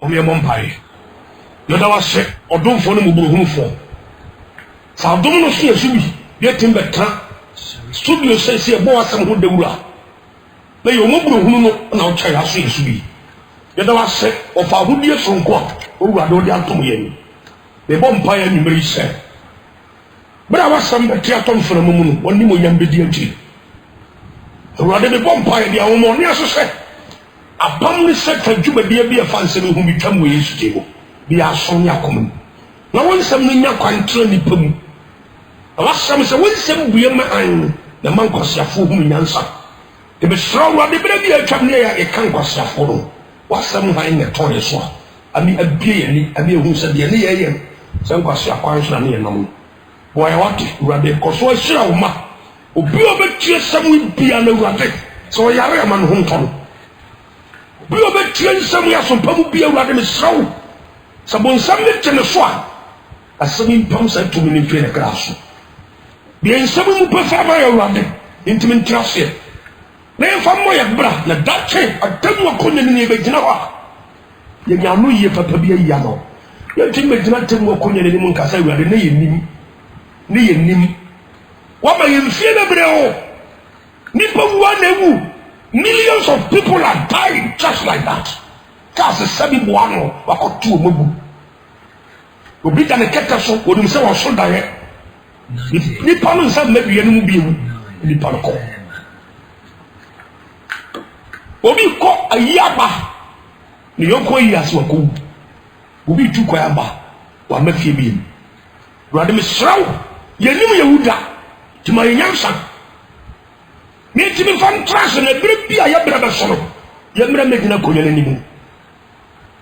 Omi Mompae. Yoda was sick, or don't follow me for. So don't know see a subi, get him better. Studio says a boy some good deula. May you move who now try to see a subi. Yoda was sick of a good year from Quat, who are not down to me. The Mompae and you said. But I was some better for a moment, one more young BDG. Rather the Mompae, the Omonias said. Upon the second, you may be a fancy who become with his table. Be a Sonia common. Now, when some Nina can train the last time, so when some be a man, the man was a fool whom answer. The bestrong of the baby a champion, a can't was a fool. What's some high in a toy as well? I mean, a beer, who said the NAM. Some was a question near no. Why, I want it, rather, because I saw ma. Who be a bit some will be on the rabbit. So I am a man home. We are being trained somewhere from Pamu be around the soul. Someone submit to the swine. As some pumps at 2 minutes in a grass. Being someone who prefer my around it, intimate trust here. Then from my bra, the Dutch, I tell you a couldn't in the Genoa. You know, you papa be a yano. Your team may not tell me a couldn't in the Muncasa, where the name. What may you feel about Nippon one? Millions of people are dying just like that. That's a 7 1 or 2 mobu. We beat an so when you say, so direct. Nippon is maybe a new being. Nippon call. What we call a yaba. New York years were cool. We be too quiamba. One make you be. Rather, Miss Shrow, you knew you to my young son. Me to be fantastic and a great be a brother solo. You never make no collision anymore.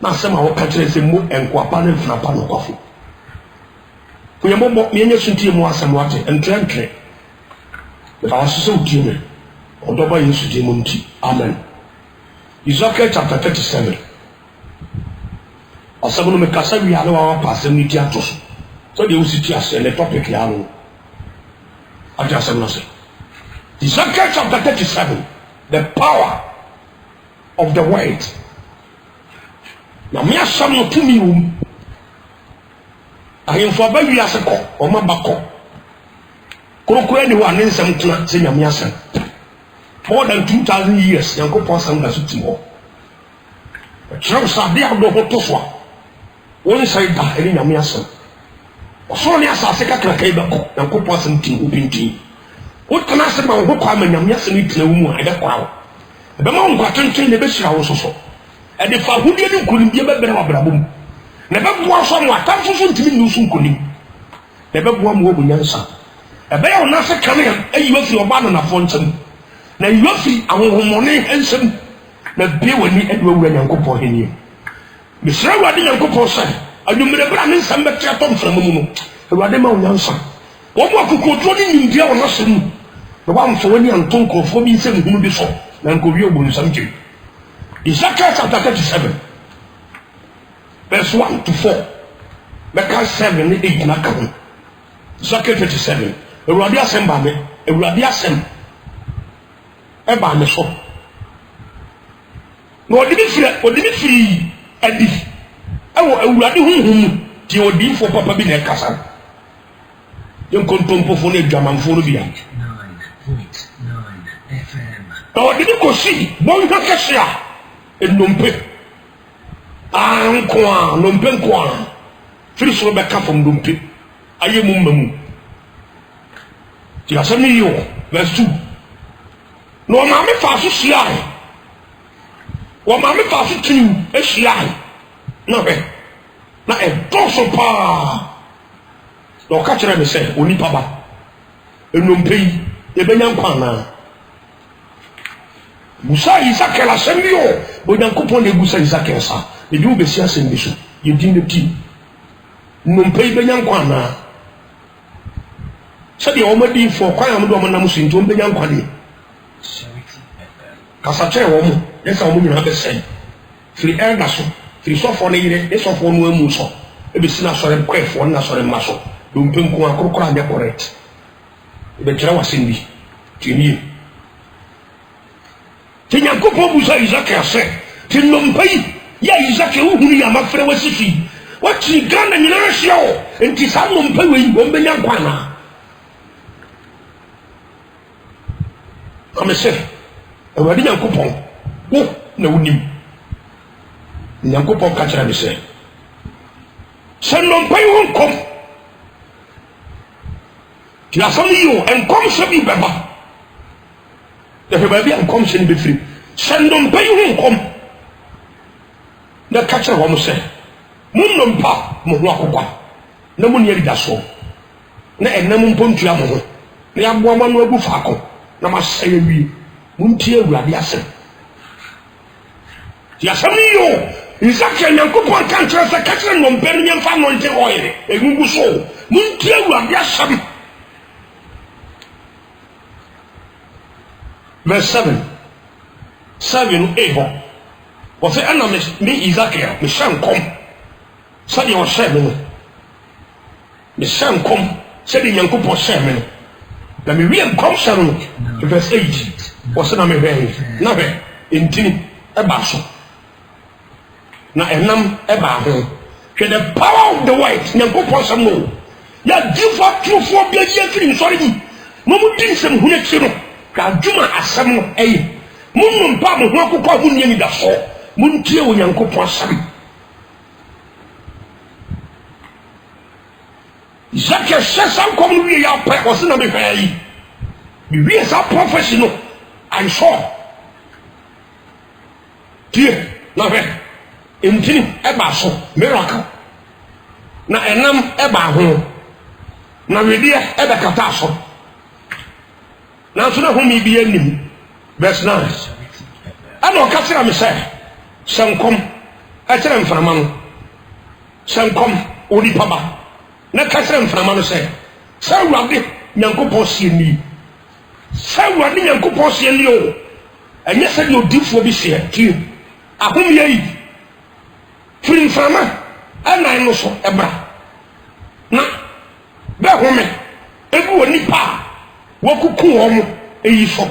Now, somehow, catches a move and quapan and frappano coffee. We are more miniation to more some water and train. But I was so timid. Although by Yusumunti. Amen. Ezekiel chapter 37. Or some of the Casa we are our passing with Yatos. So they will sit us and the topic Yano. I just am not saying. Ezekiel chapter 37, the power of the word. Now, me as some to me, I am for baby as a cock or my backo. Could anyone in some saying a miasan? More than 2,000 years, young couple some as it's more. But Charles are there, no hotoswa. One side that in a miasan. Or so near Sasaka Crackable, young couple some tea, open tea. What can I say about what I'm in Yasini to the woman at the crowd? The monk got to train the best house also. And if I would you couldn't be a better brabum. Never was someone thousand to me, no soon couldn't. Never one woman answer. A bear on us coming and you have your man on a fountain. Now you have our money and some. The beer when you Edward when you go for him. Miss Rawa didn't go for son. And you made a brand and some better from the moon. The Radema answer. What more could go in India or nothing? The one for when you and Tonko for me saying who before, and go your something. Ezekiel chapter 37, verse 1 to 4. Mecca 7, 8, and account. Ezekiel 37. A radia sembame, a radia sem. Eba me so. No, didn't free Eddie. I will radi whom to your deal for Papa be their cousin. You can tompo for the German phone behind. 9.9 FM. Oh, did you go see? Bon Cacasia and Numpe. Anqua, Numpenqua. Finish Rebecca from Numpe. I am Mummu. Tiasani, verse 2. No, Mammy Fasu Siai. Or Mammy Fasu to you, a Siai. No, not a dorsal pa. No, catch them say, only Papa. And Numpe. Ebenyan kwana Musa Isaac la sembio bodan kupon de Musa Isaac sa e du be sia sembiso ye din de ti no pay benyan kwana sabi o madi fo kwan am do mo nam so ntom benyan kwade kasa che wo mo yesa wo mo nyina be sen firi elda so firi so fo ne yire e so fo no amu so e be sina sore kwefo na sore maso do mpenku akorokora ande correct be tira wasindi tini tinya kopo Musa Isaac ase tinompai ya Isaac uhuru ya mafre wasisi wati Ghana nyina hye o enti sa no mpa we wo mbenya nkwana amese awadi Nyankopon wo na wonim Nyankopon ka kira me se no mpa wo nkom ti asam yo enkom so bi beba de heba bi enkom se ni be firi no mpa wo nkom na ka kira wo mo se munno mpa mo ho akokwa na mo ne da so na enam mpontua mo ho na ya boa no agu faako na ma sey wi muntie awurade asem ya samiyo Isaac Nyankopon kan kira se ka kira no mpa ne mfa no nte oil egungu so muntie awurade asem. Verse 7 Ebo was it ana me Isaac me shankom sadi o sheme me shankom sadi Nyankopon sheme na me wiem kom shano verse 8 was na me be na be intini e ba so na enam e ba ho the power of the white Nyankopon shamo ya give up true for be ye kiri sorry mo mu din sem hu na kiro ka djuma asem no mun mpa mo ho akokwa hu nyani da so mun tie wo Nyankopon asem Isaac sesam kom no wie ya pa o se na me hwa yi me wie sa professional I saw tie na be entini e ba so miracle na enam e ba ho na wedi e be kata so na so na ho mi bi anim verse 9 ana ka tira me say sankom a tira mframa no sankom odi paba na ka tira mframa no say sawurade Nyankopon sie ni sawurade Nyankopon sie ni o enye se ni odifo bi sie ti ahom yi firi mframa ana no so ebra na be home ebu woni pa wokuku homo eyi so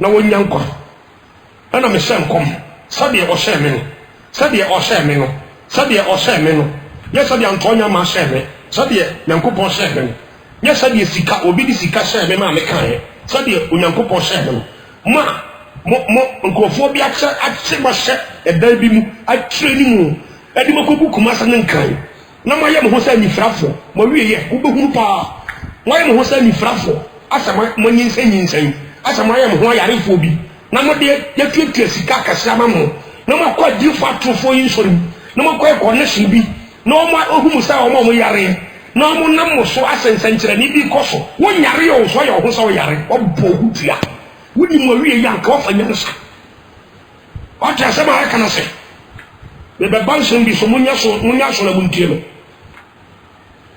na wonyankwa ana me sankom sabe o sheme no sabe o sheme no sabe o sheme no ye sabe antonya ma sheme sabe Nyankopon sheme no ye sabe sika obi di sika sheme ma me kan sabe Nyankopon sheme no mo nkofo bi ache ma she edan bi mu atre ni mu edi makobu kuma sa nkan na ma ye mo ho sa nifrafo mo wie ye wo behunu pa mo ye mo ho sa nifrafo asama mo nyinsan asama ye mo ho yarefo bi na mo de ye tuatua sika kasa ma mo na mo kwa difa trofo yin sori na mo kwa connection bi na mo ohum sa o mo yare na mo nam mo so asensan kire ni bi koso wo yare yo so ye ho so yare wo bo hutua wudi mo wie ya ka ofa nyansa o ta sama aka na se be be bansen bi so munya so na buntie no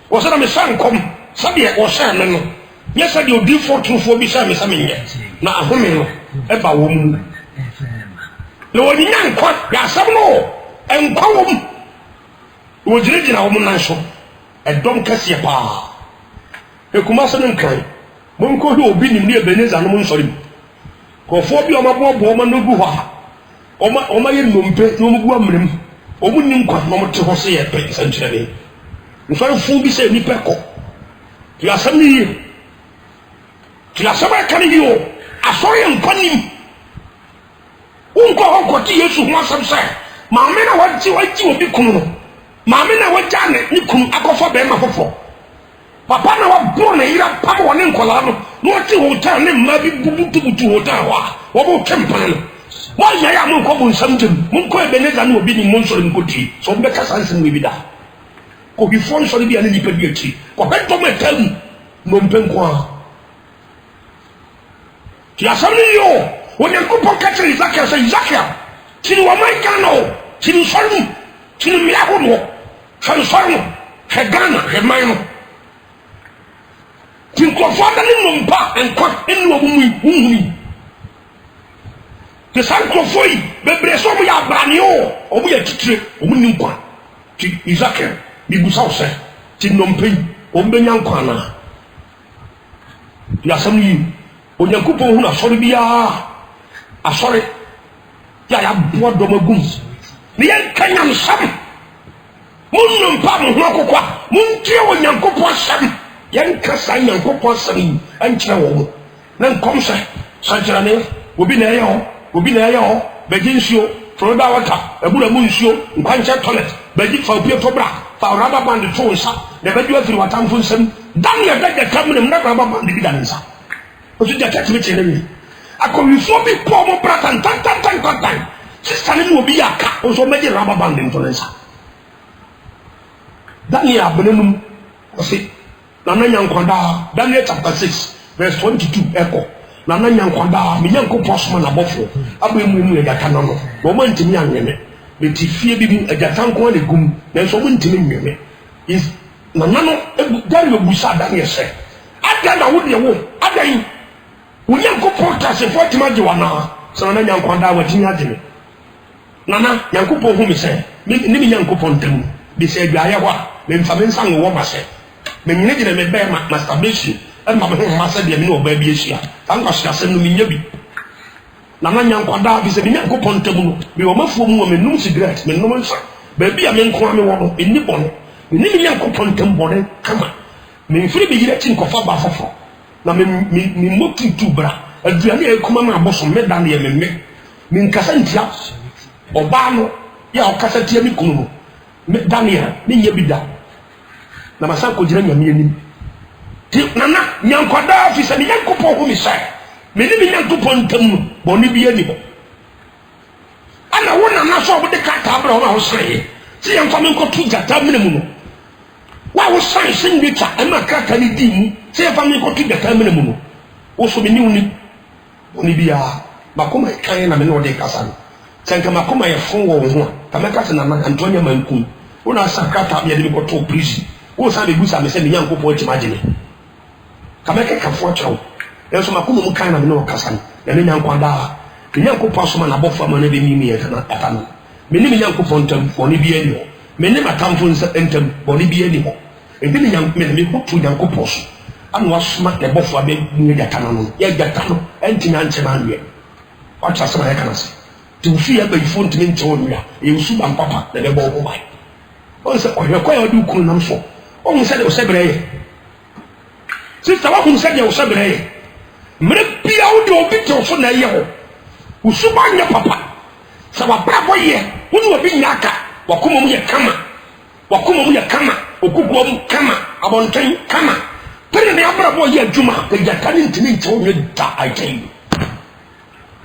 wo sa na me sankom sabe o sha me no yes sabe o di for true for bi sha me sa me nye na ahome no e ba wo mu le woni nyankwa ya sab no enkwa wo mu wo jirejina wo mu nan so e dom kase pa e kuma so nkan mon ko hi obi nim ne Ebenezer no mon sori ko fo bi o ma bo ma no gu ha o ma ye nompe no mu gu amrem o mu nim kwa no mo te ho se ye pe sanchire ni nfa fu bi se ni pe ko ti asam ni ti asam ka ni o asori nkwanim unko honko ti Yesu ho asam se ma me na waji obi kunu no ma me na waja ne kunu akofa be ma fofo papa na wa bo na ira papa woni nkola no no ti hotel ne ma bi bubutu hotel wa bo kempan no wa ya mun ko bun samjem mun ko Ebenezer no obi ni mun so nkoti so be ka sansen we bi da ko bi fon so bi ani ni pedi ati ko be to metam no mpen kwa ti asami yo woni ko pokatre Isaac say Isaac ti wa mai kano ti ni sorry ti ni ya ho no sorry he Ghana he mai no tinkofada ni nompa enkwa enu omumu te sankofoi bebre so mu ya brani o mu ya titire o mu ni nkwa ti Isaac bi busa o se ti nompe o mbenya nkwa na ya samni Onyankopon hu na sori bia asori ya bo do magum ne yen kanyam sam munum pa mo ho kokwa muntie wo nyankopon sam yen kasa nyankopon sam ankyere wo na nkom sɛ sankyerane obi na ɛyɛ ho bɛgye nsuo Florida water ebura mu nsuo nkwankyɛ toilet bɛgye fa opie to bra fa rubber band to nsa na bɛdi afiri watamfo nsam dan yɛ bɛgye kam ne mna rubber band bi da ne nsa osu gya kyerɛ kyerɛ ne akɔwifo bi pɔ mo bra tan sista ne obi yɛ aka nso bɛgye rubber band nto ne nsa Daniel abenum ɔse Nana Nyankwada Daniel chapter 6 verse 22 echo Nana Nyankwada me Nyankopɔn soma na bɔfo abemu agata no no bo ma ntimi anweme me ti fie bi mu agata nko na gum na nso mo ntimi nweme is Nana no Daniel busa Daniel sɛ ada na wo de wo adan wo Nyankopɔn tasefo timagye wana sɛ Nana Nyankwada wati nyagye Nana Nyankopɔn hu me sɛ ni me Nyankopɔn ntam de sɛ adwaye hɔ a me mfa me nsa ngo ma sɛ me nyine gye me bɛ masturbation ma me ho ma sɛ de me no ba bi ahyia anka hya sɛ no me nya bi Nana Nyankwada bi sɛ me Nyankopɔn ntam no me wo mafuo mu me num cigarette me num nsa ba bi a me nko ame wo no enni bɔno me ni me Nyankopɔn ntam bɔne kama me mfiri bi yire kyi nkɔfa ba foforo na me motu tu bra aduane e kuma ma aboso me dan ye me nkasa ntia oba no ya okasa tia me kunu no me Daniel me nya bi da na masa ko jira nyame anim ti Nana Nyankwada fi se me Nyankopɔn hu mi sɛ me ni me Nyankopɔn ntam no bɔne bi ani bo ana wo Nana so wo de ka ta bra wo sɛ ti yɛn fa me nko tu jata mene mu no wa wo san sin bi ta ama ka ta ni di mu ti yɛn fa me nko tu jata mene mu no wo so me ni uni bɔne bi ya makoma kan na me no de kasa no sɛnka makoma yɛ fon wo ho ka me ka se Nana Antonia Mankum wo na sakata me de ko to prison wo sa be busa me se me Nyankopɔn timagye me ka me ka fo kyerɛw enso makoma mu kan na me no kasa no na me Nyankwada me Nyankopɔn asoma na bɔfo ama na be mimi yɛ kana ata no me ni me Nyankopɔn ntam bɔne bi ani ho me ni matamfo ntam bɔne bi ani ho ebi ni me hotu Nyankopɔn so anu asoma na bɔfo abe mu yɛ ata no yɛ gata no entinya nkyema anwe wacha asoma yɛ kana se tufi ya bayifo ntimi nkyɛw no ya yɛ usu ba mpapa na be bɔ ho bai on se ohwe kwa ya du kunu nam so on se de o sebre ye sister wa kun se de o sebre ye mre bia wo de obi te so na ye ho usu ba nya papa sa wa bra boye wo ni obi nya aka wa komo mu ye kama okukuo mu kama abonten kama pere ne abra boye adwuma de jaka ni ntimi nkyɛw no da I tell you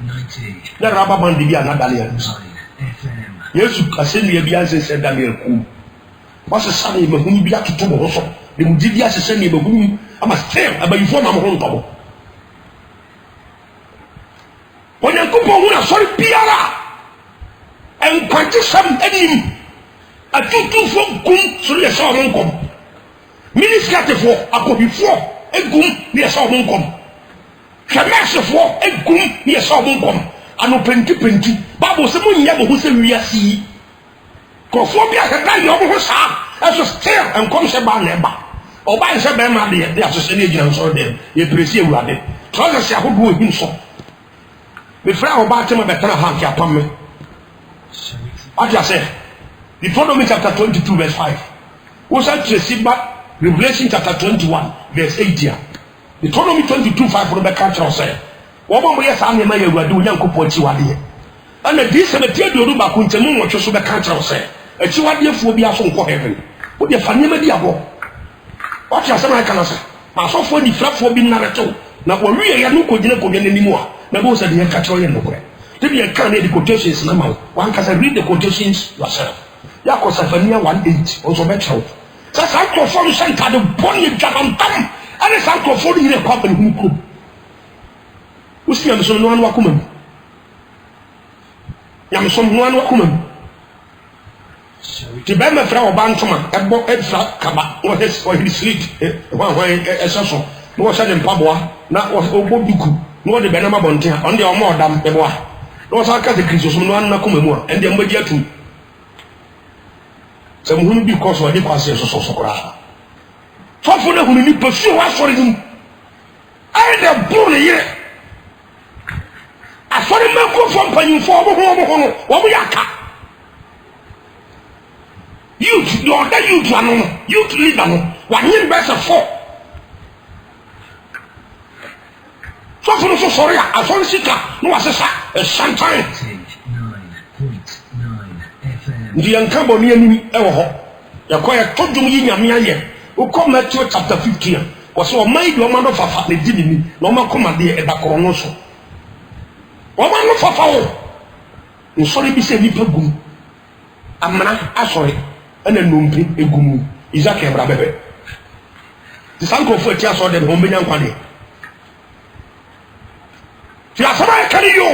90 na raba bandi bi ana Daniel Yesu asemi bi anse se Daniel ku wasa sane mahunu bi atoto mo so de mu didi asese ne mahunu ama stem abayifo ma mo ho ntobo Onyankopɔn hu na sori biara enkwante sam anim atutufo gum so le sa mo nkom ministratefo akobifo egum ne sa mo nkom Kemesefo egum ne sa mo nkom ano penti babo se mo nya mo ho se wiasi kofo bia ka da yo mo ho sa eso still enkom se ba na ba oba se be ma de asose ne gina so de ye presi ewurade troza se ahodo ohim so me fra oba tema betara ha ki apam me what you say Deuteronomy chapter 22 verse 5 wo sa tresi ba Revelation chapter 21 verse 8 here Deuteronomy 22:5 for the culture say wo mo ye sa ne ma ye awurade Onyankopɔn chi wade ana di se betia do ba ko ntemu wo so be culture say achi wade fu obi aso nko heaven wo de fa nyema di abo what you say na kana say ma so fo ni frafo bi na reto na wo wi ye no ko gina ko gina nimu a na bo se de culture ye no ko de bi kan na the quotations na ma one can read the quotations yourself ya ko Safania 1:8 also be chow sa ko fo no senta de boni jamantam ana sa ko fo ni re ko ba ni hu usi ya so no anu akoma ya me so no anu akoma ti be me fra oba ntoma ebo efra kaba wo he sleep wa esaso no sa de mpaboa na ogbo duku no de be na mabonte on de o mo odam ebo a no sa ka de kristo so no anu akoma mu a ende mbadi atu se mo hunu bi ko so de kwase so kora fofo na hunu ni pasu wa sori dum ai de bu ne yire asori me ko fo mpanyimfo obo ho no wo mo yaka youth, the other youth, youth leader, one year best of 4. So for so sorry, I saw the sicker, no assessor, a sometime. 9.9 FM. The uncombo near me, you acquire told you in your mere, who come at you chapter 15. Was so made your man of a family didn't no man come at the Ebacoronoso. One man of a foul. You sorry, be said, Nipagum. I'm not sorry, and then Numpi, a gumu. Is that a baby? The uncle for tears or them home in Yankani. Somebody carry you,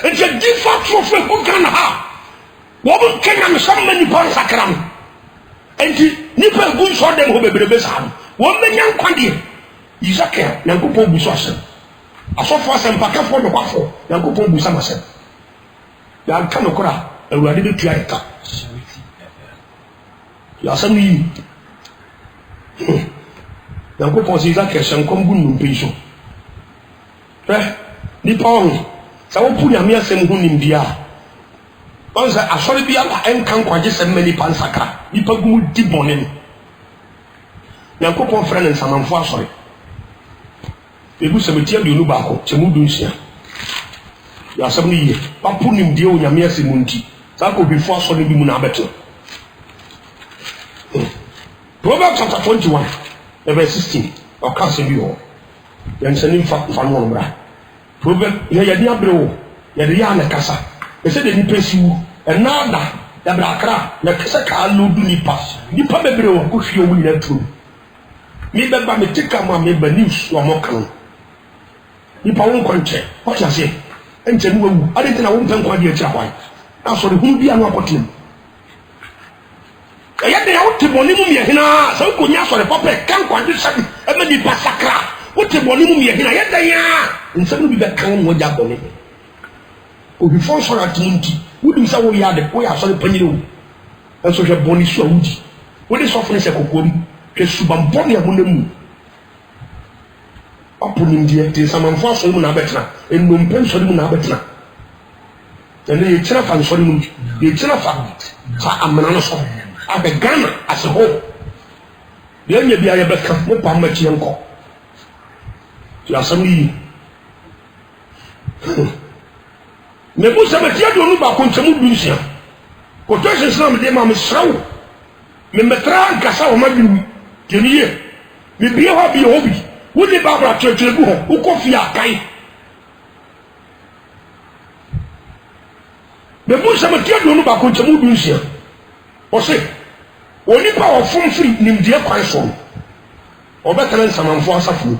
and the default trophy who can have. What can I so many pounds a cram? And the nipple good for them who be the best. 1 million quantity. Isaac, Nankupo Busasan. I saw for some packet for the waffle, Nankupo Busamasan. You are Kanokora, and we are ready to try it. You are suddenly Nankupo Isaac, and Kongun Piso. Eh? Nippon, so I put your mere same moon in the air. Once I saw the other and can't quite just send many pansaka. Nippon deep on him. Nankupo friend and some for sorry. Ebu semetia di olubako chemu dunsia ya sabni ye papu nim die onyame asemunti sa ko before so ne bi mu na abeto Proverbs chapter 21 verse 16 o ka se bi ho yan sani fa no bra Proverbs ya di abrewo ya di ya na kasa e se de ni pesiwu e nada ya bra kra na kasa ka lodu nipa bebrewo ko hwie wo ni na tru mi beba me tika ma me ba news wo mo kan nipa won kwanche what you say enche nu wu ade na won pen kwa de akira kwan na so de hu bia no akotem ya de ya wote boni mu me hina so ko nya so de papa kan kwa de sabi e ma nipa sakra wote boni mu me hina ya de ya nsam bi be kan wo ja boni o bi fon so ratunti wudi sa wo ya de wo ya so de panyire wo enso hwe boni so wudi wo de so fone se kokom ke subam boni abonemu Apunim die te samanfo so mu na betna ennom pen so mu na betna ene ye kira fa so mu ye kira fa fa amana no so abegana aseho ye nya bia ye beka mo pa ma tie nko ti asam yi me bu sama tie do nu ba ko ntemu du nsia ko to se islam de ma me srawo me metra gasa o ma bi ti ni ye me bia ho bi hobi Wudi babra church-bu ho ukofi akai be bu sama tie do no ba ko chemu du nsia o se oni pa o fom free nimdie kwan so o be kan samanfo asafo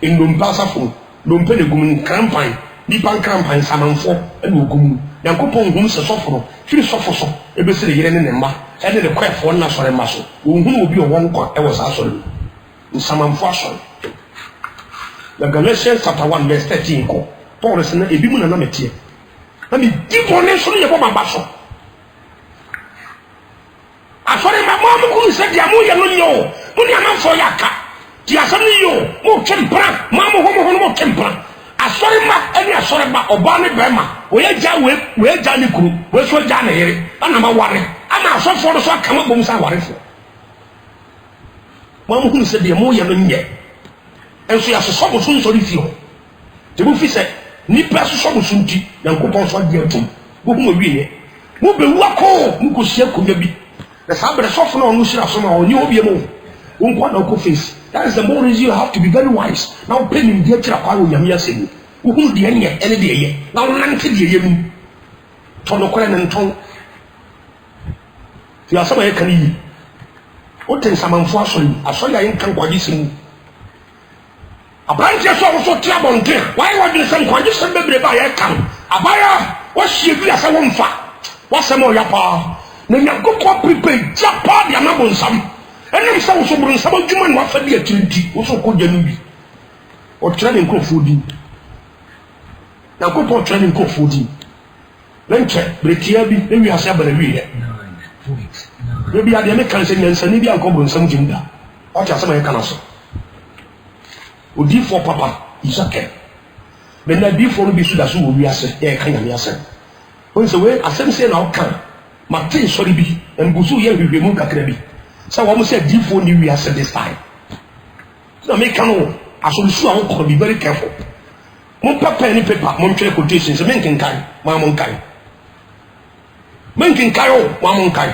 endom pa asafo dompe de gumun krampan ni pan krampan samanfo e no gumun yankopon hum se soforo firi sofo so e be se yire ne mma e de kwefo na sore ma so wo hunu obi o won kwa e wo sa sore samanfo asore The Galatians chapter 1 verse 13 ko Paul said ebi mu na metie na me di bone so ye ko maba so afore ma mo ko se dia mo ye no nyo mo ni amanfo ya ka ti asam ni yo mo kempra ma mo ho mo kempra afore ma eni afore ba oba ne be ma we ja ni kuru we so ja na yere ana ma ware ama afofo so aka ma bom sa ware fo ma mo se dia mo ye no nye enso ya so bo so ri fio te bu fi se ni peso so bo sunti yankopon so de atum bo hu mo wiye mo be wu akọ mo ko sia ko bi na sabre so fo na onu sira so ma oni obi mo won kwa na ko face. That is the more reason you have to be very wise now penning de tira kwa nyame asemi wo hu de enye ene de ye na won nante de ye mu to no kore ne nton ti asama ye kan yi o ten samanfo aso ya yin kan kwaji simu Abranche so tia bonke why would you say kwaji sem bebre ba ye kan abaya wo hie bi asa wo mfa wo sem o ya pa na nyakoko prepare japa dia na bonsam enem sa wo so bonsam adwuma no afa bi atiriti wo so ko janu bi o training ko fodi na ko po training ko fodi lenche bretia bi e wi asa bana wi ye no bi ade me kan se nyansani bi anko bonsam jimda o tia sama ye kan so Odi for papa Isaac. When I be for be suda so we ase e kan ya ase. When say we asem say na o kan. Martin sorry bi en busu ye hwehwe mu kakra bi. So what we say D4 new year at this time. So make no as we should be very careful. Mon papa any paper, mon quotations, men can carry, mamon carry. Men can carry, mamon carry.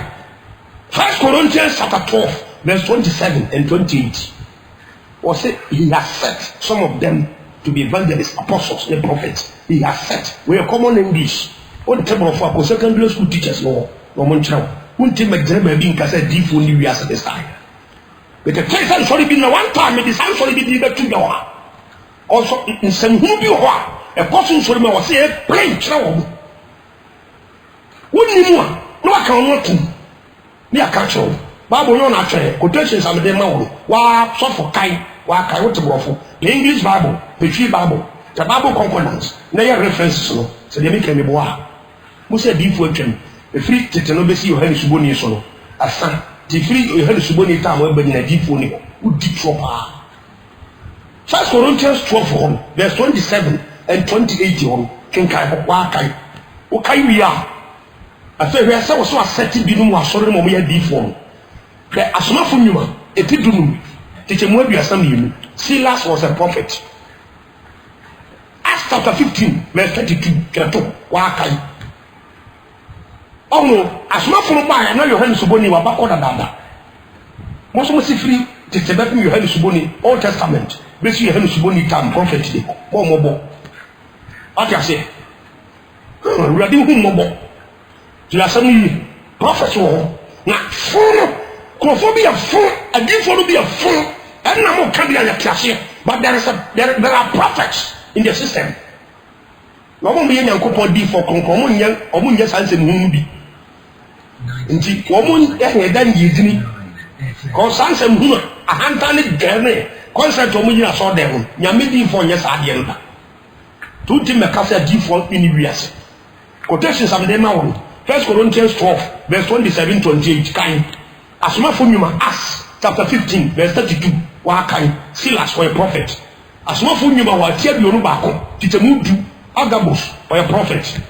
1 Corinthians chapter 12, verse 27 and 28. Or say he has set some of them to be evangelists, apostles, and prophets. He has set. We are common English. On the table of our secondary school teachers, no one child. Won't take my dream being cast deep for new years at this time. But the case has already been one time, it is actually been delivered to you. Also, in some who be a person for me was a plain trouble. Wouldn't you know? No, I can't to me a catcher. Bible, no, not tray, quotations on the demo. Why, so for kind, why, I want to go for the English Bible, the Tree Bible, the Bible concordance, their references, so they make me bois. Who said deep fortune? The free Titanobesi, your head suboni solo. A son, the free your head suboni time, where in a deep phone, who deep proper. 1 Corinthians 12, verse 27 and 28 on King Kai Wakai. Okay, we are. I say we are so setting Binum was sorry, Mommy, deep phone. The Asma from you, a Tidum, teacher Mobi Assam. Silas was a prophet. Acts chapter 15, verse 32, Krato, Wakai. Oh no, Asma from by, I know your hands suboni were back order dada. Most of us free to step your head suboni, Old Testament. Basically, your head suboni time prophet. Or mobile. What I say? Ready whom mobile. You are some prophets or not full. Chromophobia full, a different be a full, and no more can be a cashier. But there are prophets in the system. No one be a coupon D for Concomun young or Munya Sans and Humbi. Indeed, woman, then you cause Sans and Humor, a hand-turned journey, concert to Munya saw them, Yamidi for yes, Adianta. Two Tim Macassa default in Ibias. Quotations of them now. 1 Corinthians 12, verse 27 28, kind. Asma Funuma, Acts chapter 15, verse 32, Wakai, Silas for a prophet. Asma Funuma, while Tia Yorubako, Titamudu, Agabus for a prophet.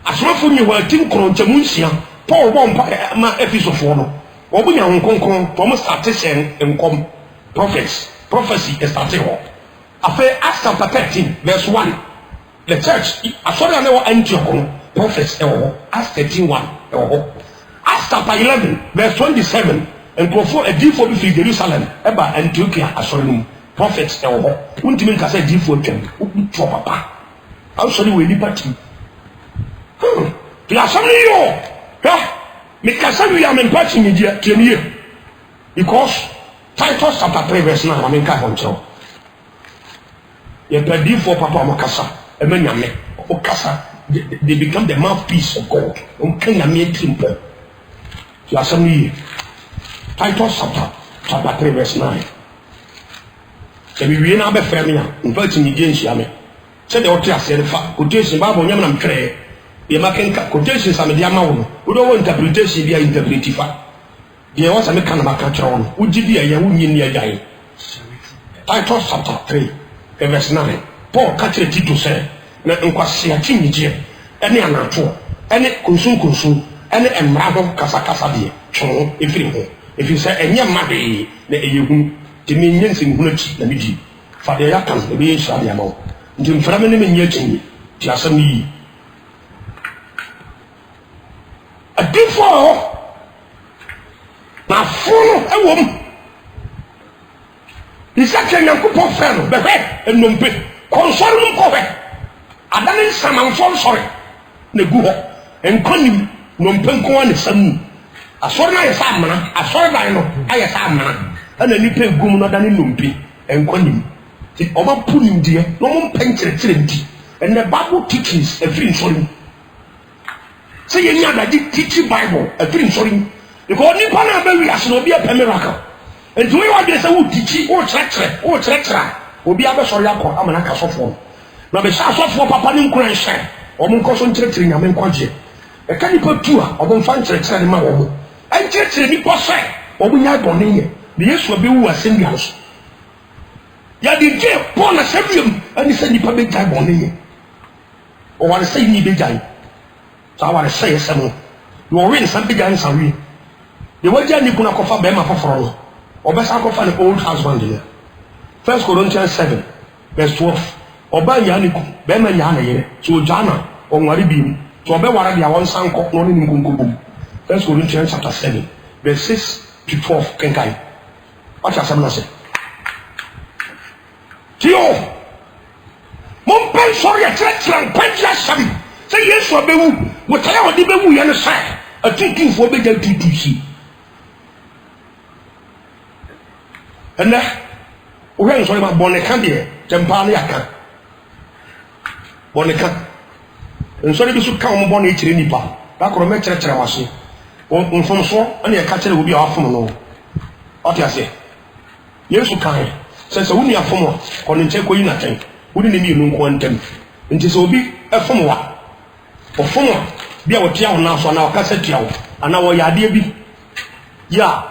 Asma Funuma, Tim Kronchamusia, Paul Bomba, my episode for no. Obunya Hong Thomas Artisan and come prophets, prophecy is starting up. After Acts chapter 13, verse 1, the church, I saw that they were Antioch, prophets, Acts 13:1, Acts chapter 11, verse 27, and perform a deed for Jerusalem, Eba Antiochia, Asorim, prophets, won't even say deed for them, papa. I'm sorry, we liberty. There are some of you, because we are impacting media to me. Because Titus chapter 3, verse 9, I mean, Kafoncho. You pay deed for Papa Makasa, and then Yame, Okasa, they become the mouthpiece of God. Kenya made simple. You are some year. Titus chapter 3, verse 9. So we now be family. In fact, in the James Yame. Said the Otia said, quotation Bible, Yaman Cray. The American quotations are the amount. We don't want interpretation, they are interpretive. There was a mechanical on. Would you be a young near guy? Titus chapter 3, verse 9. Paul catch it to say, let them quite see a chingy, any anato, any consume. And embrado casa be chon if you say any madi the you the minions in Hunch the midi for the yakan the being shadiamo until feminine in yetting Tiasami a before now full a woman is such a young couple fellow the head and no bit concerning cover I don't some fall sorry the good and conning no penko ane samu asori na yesa amana asori dan no ayesa amana ana nipa gum no da ne nompi enkonim ti oba punim de no mo penkyere nti and the Bible teaches every story say you nya da teach Bible every story because nipa na ba wi aso obi a miracle and we want to say wo teach wo chere obi a be sori akọ amana ka sofo na be sha sofo papa ni nkran hye o mo nkoso chere nyame nkwaje e kan nipa tu a obon fan chere ma wo mo en chere nipa se obon nya bone ye de Yesu be wu asem ya so ya de je Paul na sebium ani se nipa be jai bone ye o wa se ni be jai sa wa se mo no win san be jai san wi The wager ni kuna kofa bema foforo. Obesa kofa the old husband there. 1 Corinthians 7 verse 12. Oba nya ni ku bema nya na yere. So jana onware bi. So obe wara dia won sanko no ni nkunkunkum. 1 Corinthians chapter 7 verse 6 to 12 kenkai. What you say say? Tio. Mon pen sorry a tretre kwanja sabi. Say yes obewu. Wo taya odi bewu ye no sai. A thinking for be get tutusi. And when sorry ma boneka de tempa na yaka. Boneka. Nsori bi so ka mo bone kire nipa. Ba koro me kire wase. Mfomso ana e ka kire obi a afom no. What you say? Yesu kan. Se woni afom a kono nche koyi na ten. Woni ne mi enu nko antem. Nti se obi afom wa. Ofom a bia wo tia wo na so na wo kasa tia wo. Ana wo yade bi. Ya.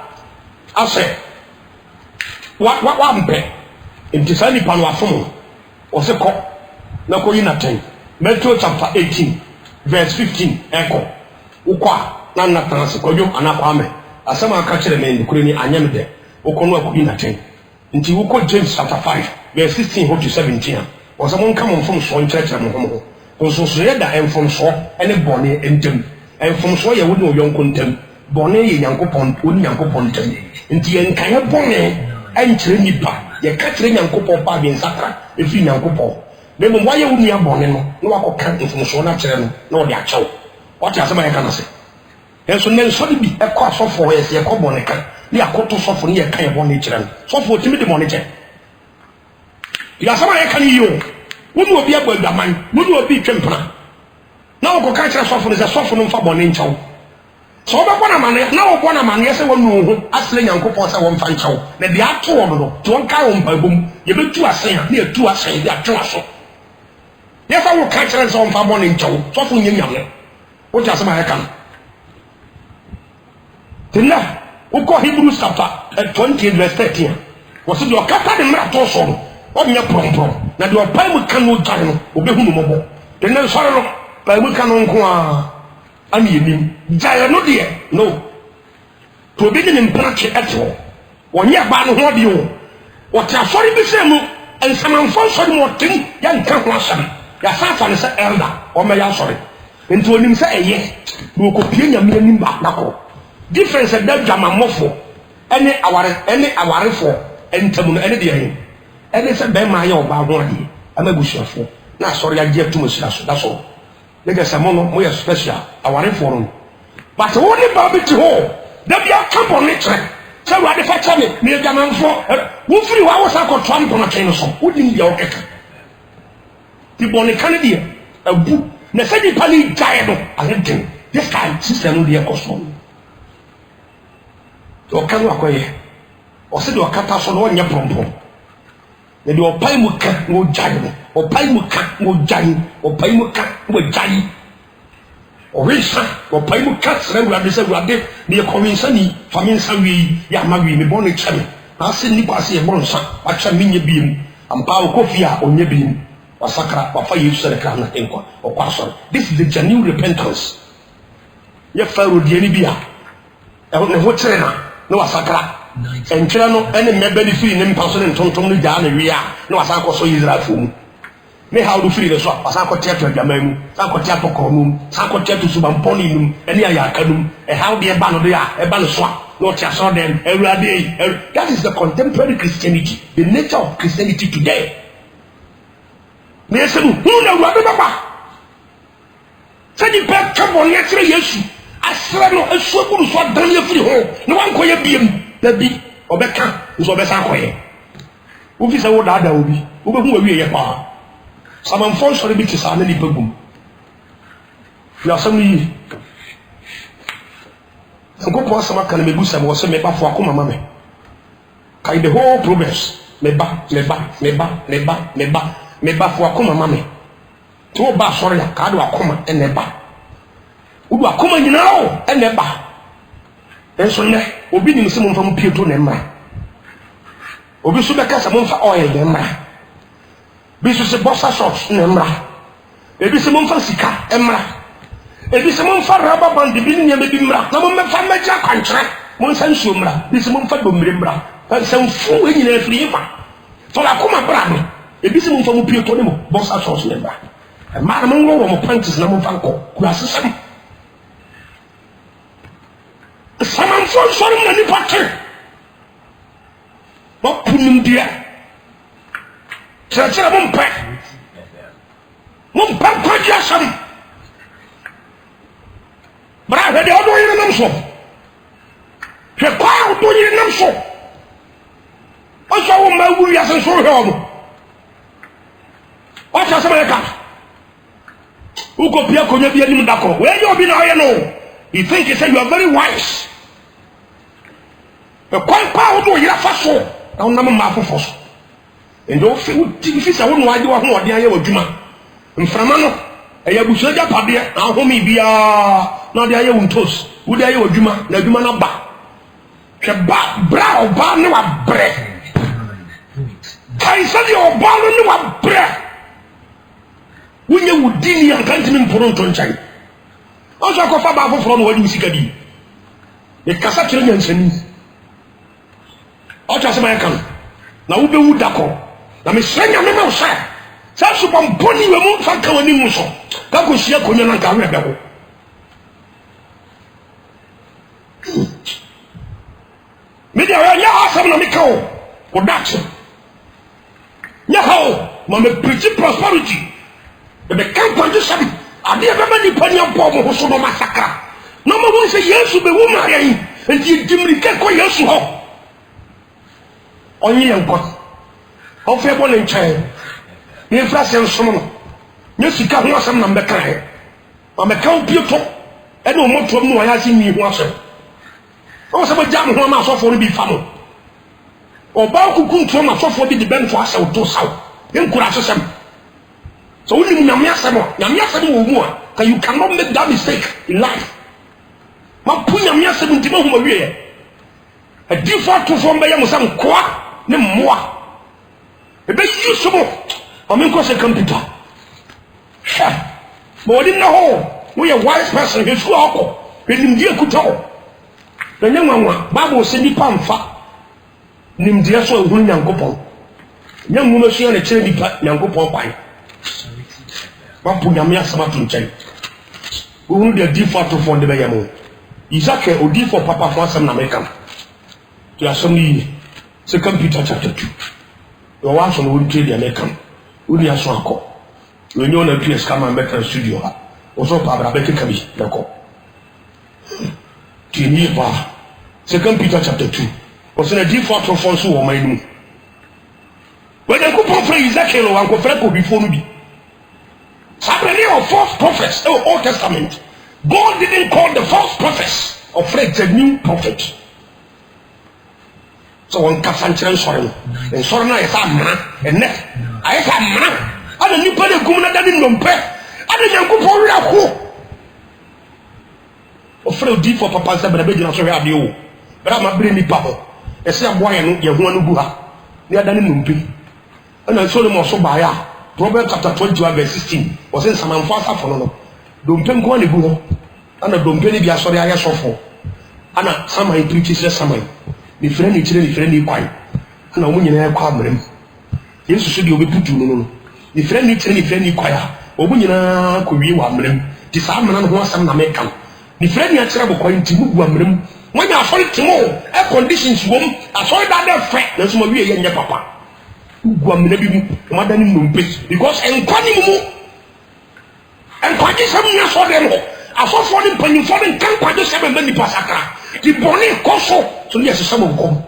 Ase. Wa mpe. Nti sa ni pano afom. O se ko na koyi na ten. Matthew chapter 18 verse 15 eko. Ukwa na na tanse kojo anakwa ame. Asema aka kire me ndukure ni anyam de. Ukono akoyi na ten. Nti uko James chapter 5 verse 16 to 17. Osamo nka mo mfom so nkyerɛkyerɛ mo homo. Nsoso ye da mfom so ene bone entem. Mfom so ye woni oyonko ntem. Bone ye Nyankopɔn, oni Nyankopɔn ntem. Nti ye nkaye bone enkyerɛ nipa. Ye ka kyerɛ Nyankopɔn pa bi nsakra efi Nyankopɔn. Nemo waye woni abone no, na wakoka mfom so na kyerɛ no, na odi akyew. What asema ye kana se? Enso ne so bi ekɔ asofo ye se ekɔ bone kan. Ni akoto sofo ni ye kan ye bone kyerɛ no. Sofo otimi de bone kyerɛ. Ya sama ye kan yi o. Woni obi agbaduaman, woni obi twempena. Na wo koka kyerɛ sofo ne se sofo no mfa bone nkyɛw. So oba bona mane, na wo bona mane se wonu ho, asle Nyankopɔn se wo mfa nkyɛw. Na de ato wo no, to won ka wo mpabom, ye betu asen a, na etu asen de atwe aso. Ye fa wo ka kyerɛ se wo mfa bone nkyɛw, sofo nyanyam. Wo ta sama ye kan. Tena Uko Hebrews chapter 20 verse 13. Was it your kata de mrato so? Onya prom. Na de opai mu kan no gare no, obehu no mobo. De na sore no, pai mu kan no nko a ani yenim. Gare no de no. To be ni mprache eto. Onya ba no ho de o. O ta sore bi se mu, ensamanfo sore mo tin, ya nka ho asam. Ya safa ne se elder, o me ya sore. Enti onim se eye. No ko pie nyame anim ba nako. Difference that jamamofo any aware for entamu no any dey any say be ma ye oba ho ade amabusuafo na sorry agye to musira so that's all nigga say mo no mo ye special aware for no but woni ba bi ti ho da bia kampo ne kire say wade fa cha me jamamfo wo free wa wo sa ko twan to no chen so wodi bia o keka ti boni kanadi abu na say di pali jae no alden this time system no dey koso o kanu akoye o se de o kata so no nya prompom na de o pai mu ka no jai no o pai mu ka no jai o pai mu ka no jai o risa o pai mu ka sere urade se urade ne konvinsa ni faminsa wi ya ma wi me bonu chame na se ni kwase e bronsa wa cha minye biem ampa o kofia o nye biem wa sakra wa fa yesu sere kra na enko o kwaso. This is the genuine repentance. Ye faro die ni bia e ho kire na no wasakra enkyera no ene mmeba ni firi ne mpaso ne ntontom no gya na wi a no wasakọ so Israel fom me how do firi le so wasakọ teato adwaman mu wasakọ teato kronum wasakọ teato subamponi num ene ya akanum e how de ba no de a e ba no so no tia so dem everyday. That is the contemporary Christianity, the nature of Christianity today. Me say no na urade baba say di pe kabo ne kire Yesu asra no esuogu so dan ye firi ho ne wan koye biem babi obeka so obesa koye ufi se wo dada obi obehu wa wiye pa saman fon sori bi ti sa na lipa gum ya sam yi ko po sama kan me gusa mo se me ba fo akoma mame kai the whole progress me ba fo akoma mame to ba sori ya ka do akoma ene ba udu akoma nyina o ene ba enso ne obi nim se mo mfa mo pieto ne mra obi so beka se mo mfa oil ne mra bi so se bossa shorts ne mra ebi se mo mfa sika emra ebi se mo mfa rubber band bi ne me bi mra na mo mfa meja kwankyere mon sensu mra this mon fa do mrembra san fu we nyina afiri fa to la koma bra no e bi se mon fa mo pie to ne mo boss aso so nemba ma na mon wo mo panties na mon fa nko ku asesam saman fo so na ni patte mo punim dia tira mon pa mon pa kwa dia sam bra he de odo yire nam so he kwa odo yire nam so o so wo ma wu ya so so he o o cha se ka uko pia konya bia nim dako we yo bi na ye no you think you say you are very wise e kwa pa odo yire fa so na nam ma fofo so endo fi sa wo no ade wo ho ode aye wadwuma mframa no eya buso ja pade ahomi bia na de aye wontos wo de aye wadwuma na adwuma na ba hwe ba bra oba ne wa bre kai sa de oba no ne wa bre wonye wudini ankantimi mporonto nchai o so akofa ba foforo no wadi musika di e kasa kire nyansani o cha se ma kan na wo be wudako na me senya me ma sha sa so bom boni we mu fa ka wani mu so ka ko hia konya na ka we be ho me dia ya asam na me ka o dacho nya ho ma me preach prosperity the camp to sabi ade be ma ni pani ampo mo so no masakra na mo won se Yesu be wo ma yan enti dimri ke ko Yesu ho onye yanko o fe bo le nche ni frase nsomo no nye sika ho asem na mbeka he ma meka opie to e de o moto mu ya se ni ho asem o se bo jam ho ma asofo no bi fa mo o ba kuku nto ma asofo bi de ben fo asaw to saw en kura asem so when you nyame asem wo mu a you cannot make that mistake in life ma pu nyame asem ntima ho ma wie a default to from be yam sam kwa ne mmoa e be yusubo amen ko se computer but we na ho we a wise person he fu akọ nimdie kuta ho na nyanwa bible se ni pamfa nimdie so ehuru nyankopon nyanwu so na kire nipa nyankopon kwan wapu nyame asama to nchen wo de default to fond be yamo Isaac o default papa for asam na meka to asam ni Second Peter chapter 2 your wife on would trade the American uni aso akọ when you na PS come and better studio ha oso pa bra beke kabi nako tini ba Second Peter chapter 2 was na default to fond so wo man nu when you go for Ezekiel wan ko fere ko before no bi Sabrina of false prophets in the Old Testament. God didn't call the false prophets of a new prophet. So one Casanchel sorry, and sorry, I saw man, and net. I saw man. I don't need to go na dani nompe. I don't know go for who. Offer deep for Papa said, but I beg you, sorry, I do. But I'm bring me papa. I say, I'm going to go ha. They are dani nompe. And I saw them also by ya. Proverbs chapter 21 verse 16 was in some fast for no don't pen go on the go and don't penny be sorry I saw for and some I preaches some the friend the friend kwai and a woman in kwa mrem yesu so de obi putu no the friend kwai obu nyina ko wi wa mrem ti sa mena no ho asam na meka the friend ya kire bo kwai nti mu wa mrem wanya afori timo e conditions wom asori da de fe na so ma wi ye nya papa guamina bi mu madani nompe because enkwani mu enkwaje sam nya so dem ho asofo ni panifo ni kan kwaje sam be ni pasakra di boni koso so yes sam nkom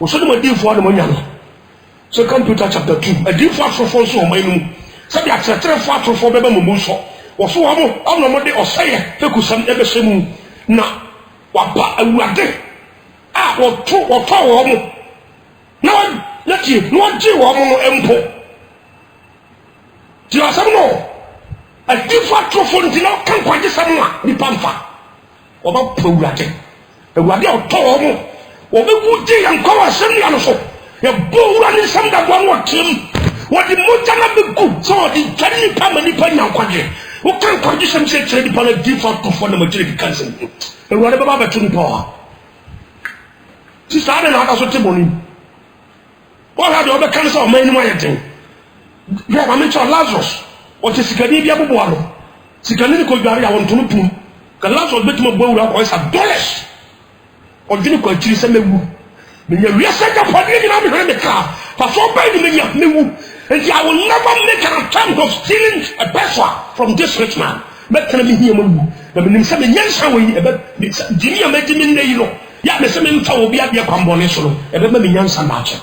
o so dem di fo dem nya no Second Peter chapter 2 a di fo asofo so o manu se bi atetere fo asofo be ba mu so wo so wo mo ono mo de oseye fekusam e be semu na wa ba awuade a wo to wo mo na let you no ji wo mo empo ti asam no a different trofon ti no kan kwaje sam a ni pamfa o ba powurade ewade o to wo mo o be ku ji yan kwa asam ya no so ya bowura ni sam da gwa wo tim wo di moja na be ku so di tani pa mani pa nyan kwaje who can't condition say trade upon a default for the majority council. And whatever about the power. Sister, I don't know how to money. What had the other cancer of many more thing? Yeah, I mentioned Lazarus. What is Sicadia Buano? Sicanico Gary, I want to put. The Lazarus bit more bowl up $1. Or didn't go to send me. When you reset up for the car, for so bad in you. And I will never make an attempt of stealing a peso from this rich man. But can I be here? The minister, the young Sawi, but Jimmy made him in the you know. Yeah, the same info will be at your combination. And then the young Samacha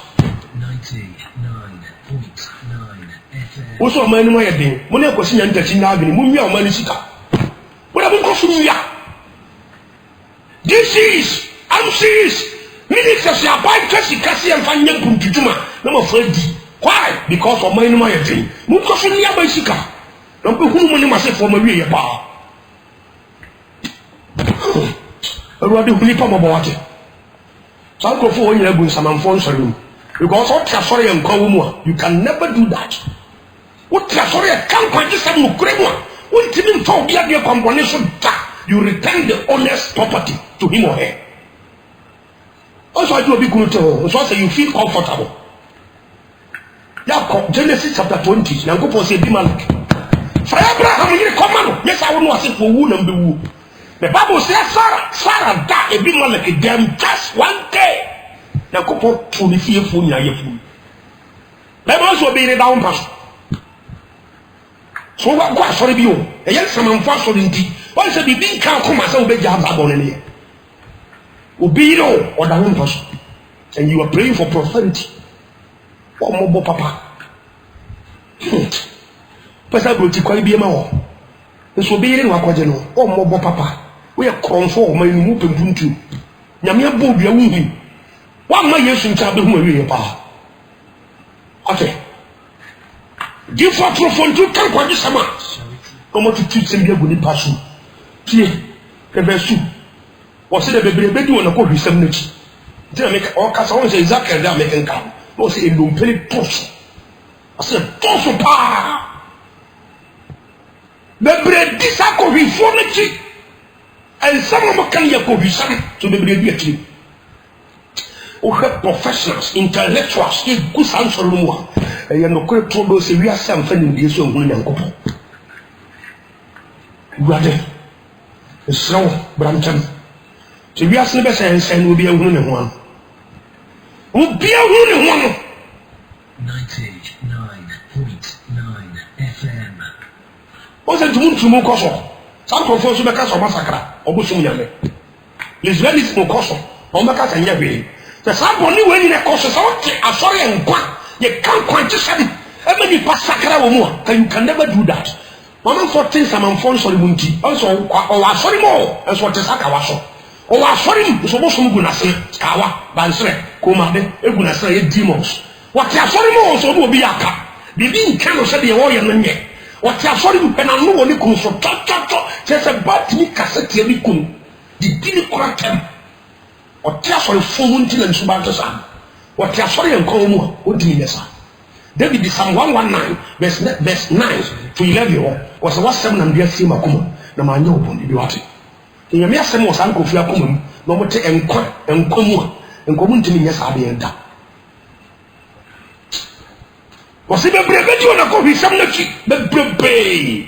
99.9 FM. Also, my new idea. When I was in Antachi, Mumia or Manisika. What have you got from you? This is, ministers are by Cassie and Fanya Puntuma, number 30. Why? Because of my thing. Because of near Bicycle. Don't be who money must say for Maria Bar. I rather who nip about it. Some go for you with some unfortunate. Because what sorry and call you can never do that. What sorry can't quite just have no great one. When Timmy told your combination that you return the honest property to him or her. Also, I do a big good so you feel comfortable. Genesis chapter 20. Now go for say Bimalek. For Abraham, you command. Yes, I will not say for who and be who. The Bible says Sarah died Abimelech them just one day. Now go for to the fearful near your food. Let also be the down pass. So what was for you? A young man fast for indeed. Once a baby can't come as a baby on any. Obey or down pass. And you are praying for prosperity. Oh, Mobo Papa. Pastor Broti quite be a man. This will be in Wakajano. Oh, Mobo Papa. We are conform my new Puntu. Yamia Bobia Wing. One my years in Tabu Maria Pa. Okay. Give for phone to come for this summer. Come on to teach him your good passion. Here, the best soup. Was it a baby on a good resemblance? They make all cats exactly that making come. Was it a no penny toss? I said, toss of power. The bread disako reformity. And some of them can be some to the bread. We have professionals, intellectuals, good answer more. And you know, quite trouble say we are something in this young woman. Brother, it's slow, Brampton. So we are never saying will be a woman one. Will be a woman one. 99.9 FM. What's it to move Koso? Some confuse the Casa Massacre, or Busumia. Israelis no Koso, or Macas and Yabi. The somebody when in a Koso, I'm sorry and one. You can't quite just say it. Every Passacra or more, and you can never do that. 114 some unfortunate Munti, also, or sorry more, as what the Sakawaso. Oh, sorry, so most of them say, Kawa, Bansre, Komade, Egunasa, demons. What you are sorry more, so will be a car. The being cannot say the warrior man yet. What you are sorry, and I know only comes from just a bad me cassette, the didn't correct them. What you are sorry, phone till and Subata. What you are sorry and call more, what do you say? David is Psalm 119, verse 9 to 11 was the 7 and the same Akuma, the man you open the water. In your mere same was Uncle Fiakum, no more take and come and come to me, yes, I'll be in that. Was it a brigade on a coffee? Some nochi, the brigade.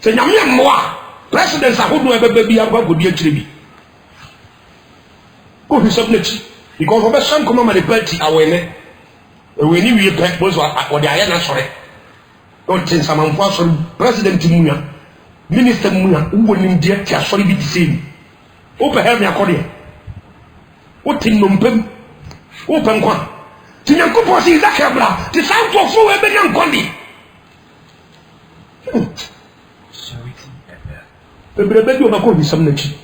Say, Yamia Moa, presidents are who do ever baby about good year tribute. Go his subnet because of a son come on the party away. When you pet was what they are not sorry. Don't think some unfortunate President Muya, Minister Muya, who will in dear sorry be the same. Open help me according. What in Numpem? Open one. Tinyanko is that cabra, the sound of four young Condi. The baby of a code is some nature.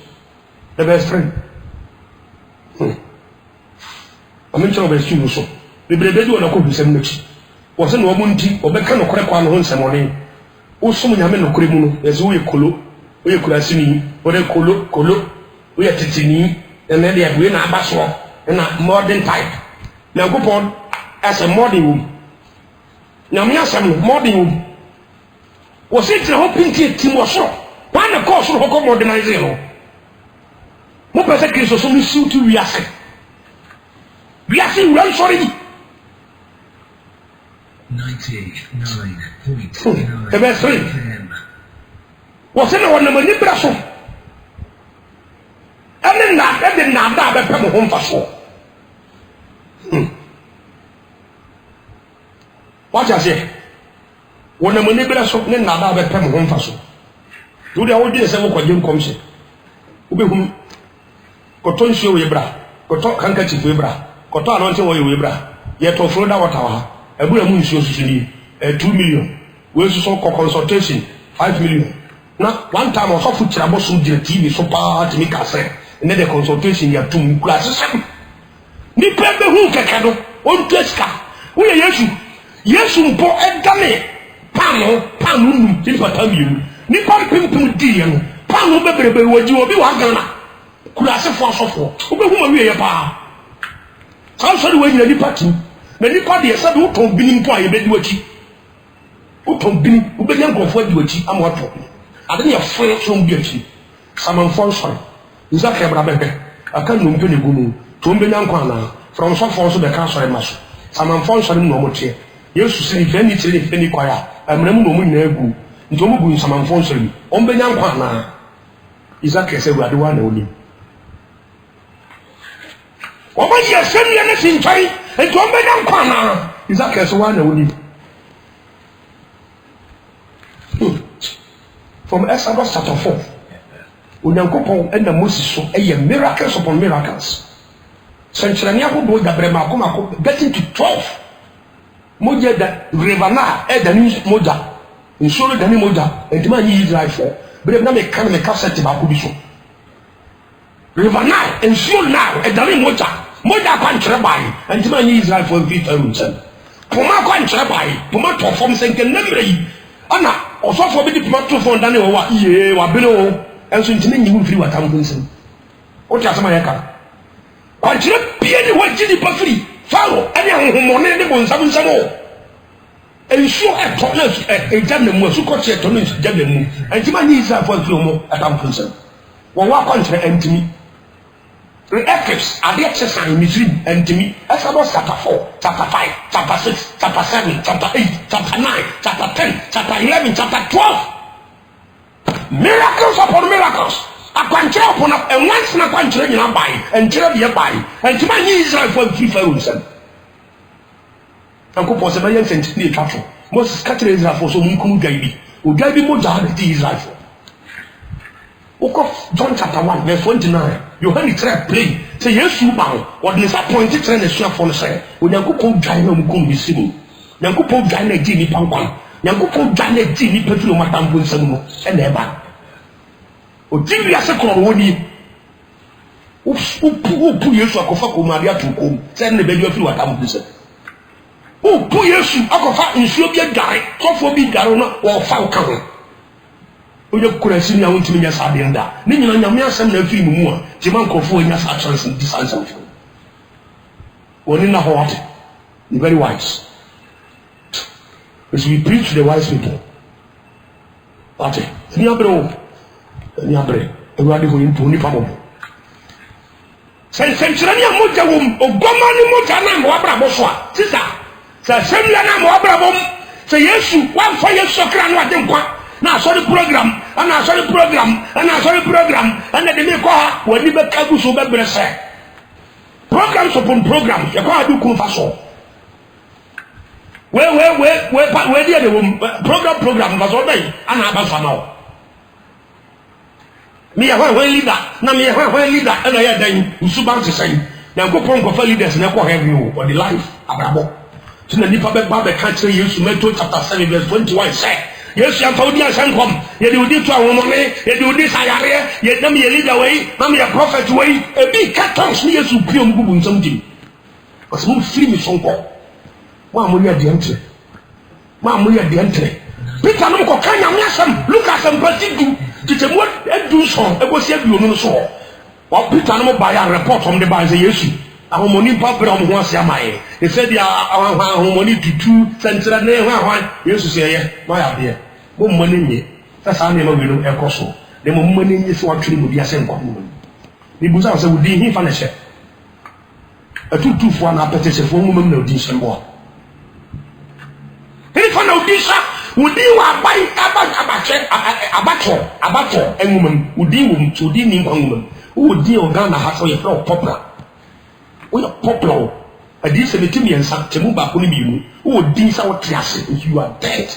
The best friend. I'm in trouble with you so. The baby on a code is some nature. Wasn't no munti or become a crack on one ceremony. Oh, so many men of criminal, as we colo, we could have seen, or a colo, we are titini, and then they have been a baswa and a modern type. Now go on as a modern room. Now, me as a modern room. was it the hoping team was so one of course who come modernizing mo pese Kristo so mi suit we are run sorry 99.9 the best friend FM. was it one of the brasso and then that be pem home for so what I say one of the brasso ne na be pem home for so do the old days e ko dem commission ubehum koton show we bra koton handkerchief we bra koton anointing we bra ye to Florida water wa ebura mu nsuo susuni 2 million we so consultation 5 million na one time also fu kirabo so dire TV so pa timi ka say ne the consultation ya tum kula sesem ni pembe hu keke do on teska wo ye yesu mpo edame panu num ti pata mienu ni pam di yan panu bebrebe waji obi wa gana kula se fo asofo obehu ma wiye pa san so de wanyina ni pati na ni pa de se do ton bini mpo aye bedi wachi o ton bini o be yan kofo di wachi amoto ade ne fo so mbi achi samanfo so nza ka bra bebe aka no mpe ne gumu to mbe nyan kwa na from so fo so be ka so e maso samanfo so no mo tie yesu se ife ni tire ife ni kwa ya amremu no mu nyina egu nti omu gu samanfo so ni o mbe nyan kwa na Isaac se gu ade wa na oni Oba ye semye ne sinchai ento mbe nyan kwa na Isaac se wa na oni from Exodus chapter 4 Unyankopon and the Moses so miracles upon miracles. Centrania ko do Gabrema ko getting to 12. Moja da Revana Dani moja. Insoro Dani moja. Entima ni Israel for. But na me kan me cassette ba ko bi so. Revana insoro now Dani moja. Moja kan chere bai. Entima ni Israel for fit arunsen. Poma kan chere bai. Poma to form senken na mrei. Ana osofo bi di poma to form Dani wa iye wa bino. Enso ntime nyi wo firi watam kunsem o tia sama yeka kwanchire pie ni wajidi pa firi faro ene honhomone ne bonsam nsam o enso eto na ejam mu asu ko che eto no ejam mu entima ni isa fo firi mo atam kunsem wo wa kwanchire entimi Ephesus ade exercise misri entimi Exodus chapter 4 chapter 5 chapter 6 chapter 7 chapter 8 chapter 9 chapter 10 chapter 11 chapter 12 miracles upon miracles. A quantity upon a once in a quantity in a buy and cherry a buy and to my Israel for 3 thousand. Uncle Possible sent me a traffic. Most scattered Israel for so Munkum Gaby, who gave me more than the Israel for. John chapter 1, verse 29. You heard it play. Say, yes, you bound. What disappointed train is your phone say. When you go giant Mukum be singing. You go giant Jimmy Pampan. Yankopon dwane ti ni petro matampo nsam no e na eba odiri ase kro woni upu Yesu akofa ko Maria tukom se na be dio firi watampo nsam upu Yesu akofa nsuo bi adare sofo bi dare no wo fa ka ho oye kura sini a wontimi nya sabe nda ni nyina nyame asem na firi mu a ti man kofo nya sa chance di sansa woni na ho wate very wise. As we preach to the wise people. Ate, ni abre, ewade ho ntu ni pamo. Senchirani amoja wom, ogoma ni moja na mo abrabo so a. Sisa, sa semya na mo abrabo, se Yesu, wan fa Yesu kra no ade nkwa. Na sorry program, ana sorry program, ana de me ko ha, wani be kagu so be brese. Programs upon programs, e ko adu kun fa so. We dear the program was all day and I was now. Me a leader, na me a leader, and I had then Suban to say, now go pong of leaders and I have you or the life abrabo. So the Nipa Babe country used to make chapter 7 verse 21 say, yes, you have told us and come, you do this to our money, you do this area, you let me a leader way, not me a prophet way, a big cat tongues near to Pium Gubun something. But some free me some call. Mamma ya diantre. Peter no ko kanya miasam Lucas am partidu titemwo edu so ebosi aduonu no so. Wa Peter no ba ya report from the ba say Yesu. Ahomoni pa bra mo ho ase amaye. He said ya ahomoni tutu sentra ne ho Yesu say ye ma ya de. money, that's how never will a coso. The money is what you would be a same woman. The Busa would be him furnish. A 2 for an appetition for woman no decent more. Any for no decent would you buy a battle, and woman would deal to dealing woman who would deal Ghana has for your floor popular. We are popular. A decent and Samuba Hunibu who would deal our class if you are dead.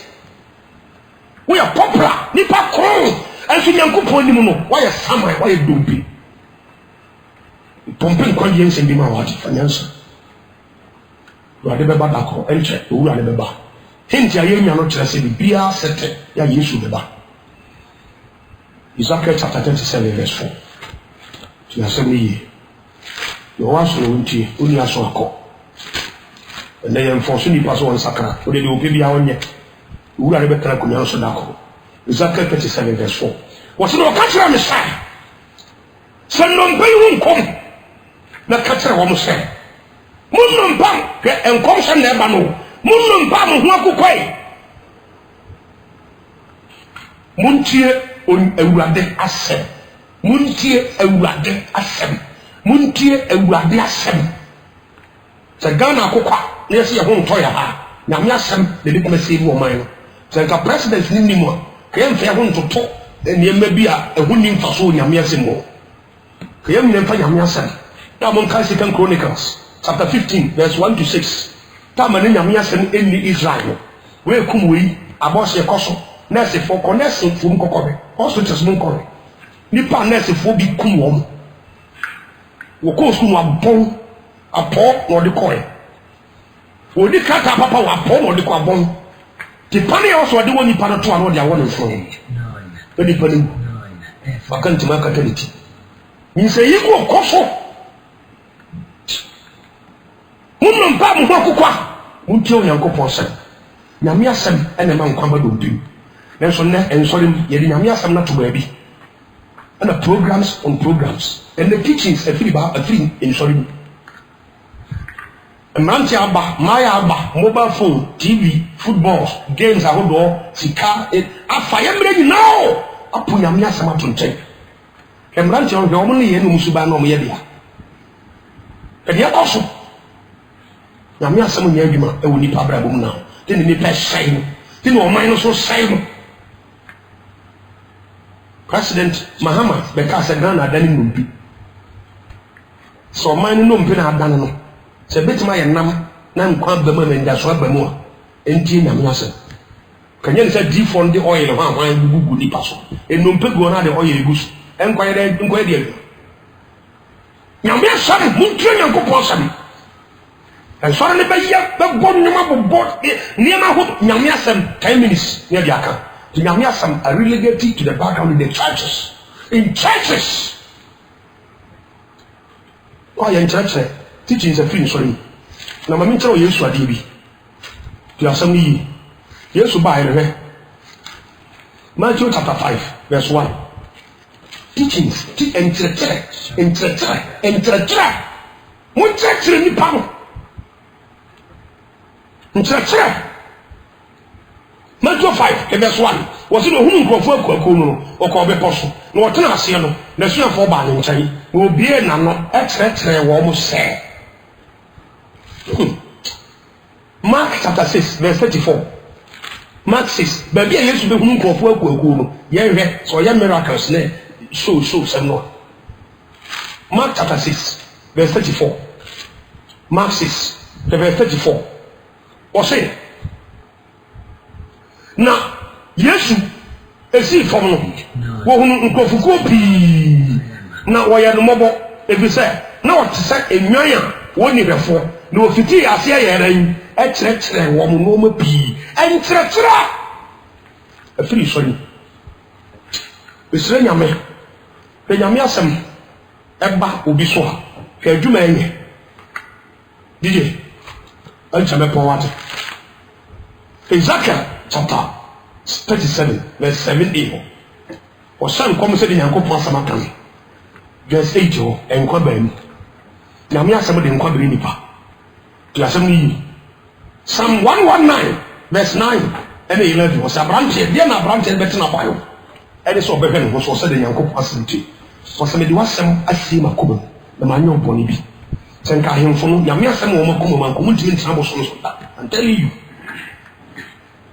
We are popular, Nipa Kong, and Sinian Kuponimuno. Why a summer? Why a doopy? Pumping conscience in the Mawati finance. You are the Baba and check who are the Baba. Hint ya yenya no kyerɛ sɛ bibia sɛtɛ ya Yesu beba. Ezekiel chapter 37 verse 4. Ti asɛm ni ye. Yo waso no ntie, oni aso akɔ. Ene yɛ mfɔso nipa so onsakra. O de obi bia onye. Wura ne betara kunya so da akɔ. Ezekiel 37 verse 4. Wɔse no ka kyerɛ me sɛ sɛ nnompa yi ho nkom na ka kyerɛ wɔn sɛ monnompa hwɛ nkom sɛ na ɛba no Munum pa mo ho akokoi. Muntie Awurade asem. Muntie Awurade asem. Muntie Awurade asem. Se Ghana akokwa na yesi ye ho nto ya ha. Nyame asem de bi kuma se bi o man no. Se ka president ni nimu a, ka ye mfa ho ntoto niema bi a ehu ni mfa so nyame asem mo. Ka ye mfa nyame asem. Na mo kan Second Chronicles chapter 15 verse 1 to 6. Tama ne nyame asem enni Israel we kum we abose ekoso nurse for connect fum kokobe hospitals mun kokobe nipa nurse for bi kum wom wo ko skum abon apo no de koe wo di kata papa wa apo no de ko abon ti pane also de woni pa no to ano de awon fo e di pane bakanti makataliti ni se yi ko koso Munum pa mo akokwa muntie Onyankopon sɛ nyame asɛm ene ma nkwa ba dompim nanso ne ensɔre ye di nyame asɛm na to baabi and programs on programs and the teachings afiri ensɔre mmeranti aba maya aba mobile phone TV football games ahodo sika afa ye mre nyina o apo nyame asɛm ato nkyɛn mmeranti on hwɛ ɔmo ne ye no musuba na ɔmo ye dia ɛde akɔso Nyame asɛm nya adwuma e woni pa brabom na de ne nipa hyɛn no de ne ɔman no so hyɛn no President Mahama beka sɛ Ghana adane nompi so ɔman no nompi na adane no sɛ betima yɛ nam na nkwa ba mu na nda so aba mu a enti Nyame asɛm kanya ne sɛ D4 de oil ho ahwan gugu nipa so enompe go na de oil gu so enkwa yɛ de Nyame asɛm muntue Nyankopɔn asɛm and so ne baya be bon nyama bo niema ho nyame asem 10 minutes near the account the nyame asem are relegated to the background in the churches oh ya church teachings are free sorry na mama nkyere Yesu ade bi the asem ni Yesu ba ire Matthew chapter 5 verse 1 teachings entretre mo church ni pa no Nkyerɛkyerɛ Matthew 5 verse 1 wɔse no hunu nkrɔfo akuakuo no wɔkɔ bepɔ so na wɔtena aseɛ no na suafoɔ baa ne nkyɛn na obie n'ano ɛkyerɛkyerɛ wɔn mo sɛ Mark chapter 6 verse 34 Mark 6 baabi a Yesu bɛhunu nkrɔfo akuakuo no yɛhwɛ sɛ ɔyɛ miracles ne show sɛm no Mark chapter 6 verse 34 Mark 6 verse 34 Ose na Yesu esi fom no wo hunu nkofuko pi na wo ye no mobo ebise na wo tse enwan a woni befo na ofiti ase ayeran e kyerɛkyerɛ wo mo no ma pi enkyerɛkyerɛ afiri sori esre nyame pe nyame asem eba obi so ha hwɛ adwuma enye dije Anchame Powat. Ezekiel chapter 37, verse 7a. Or son come said in Yankopon Samakami. Verse 8 and Quaben. Namia somebody in Quabri Nipa. To assembly Psalm 119, verse 9 ɛne 11 wɔ sɛ aberanteɛ deɛ na aberanteɛ bɛtena bayo ɛne sɛ ɔbɛhwɛ ne ho so ɔsɛ de Nyankopɔn asɛnti ɔsɛ mede wasɛm asie makoma na manyɛ ɔbɔne bi sɛ nka ahemfo no Nyame asɛm wɔ makoma ma nkɔmu ntimi ntena bɔ so no so da I'm telling you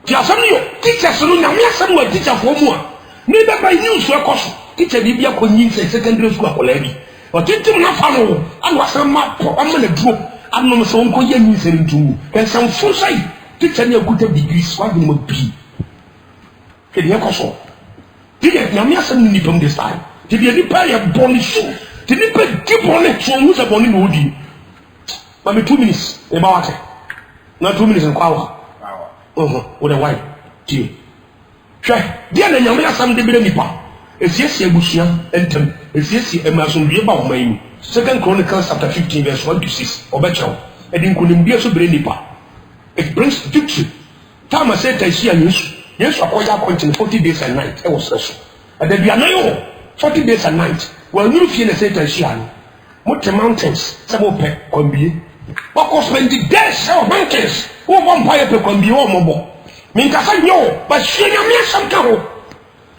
ti asɛm no yɛ teachers no Nyame asɛm wɔ teacherfoɔ mu a ne bɛba news ɛkɔ so teacher bi akɔ nyi sɛ secondary school akɔlaa bi ɔtintim na fa no ano asɛm ma pɔ ɔma na duro anom sɛ ɔnkɔ yɛ nyi sɛ ntumu kɛnsɛmfo sɛ teacher ne akuta degrees wadwene ma pii kɛdeɛ ɛkɔ so deɛ Nyame asɛm no nipa mu this time deɛ nipa yɛ bɔne so te nipa di bɔne so ɔhu sɛ bɔne na ɔdi ma me 2 minutes ɛba wate na 2 minutes nkɔ awa wo de why tie hwɛ deɛ na Nyame asɛm de bere nipa esiesie abusua entem esiesie emasomdue ba wo man mu 2 Chronicles chapter 15 verse 1 to 6 ɔbɛkyerɛw ɛde nkonimdie so bere nipa it brings victory time say taisia Yesu akoya continue 40 days and night ɛwɔ sɛ so adabiana yo 40 days and night when you feel say taisia no mountain mountains sɛ mo pɛ kwambie wako spend the days on mountains wo vampire pɛ kwambie wo mɔbɔ minkasa nyo ba hwɛ Nyame asɛm ka ho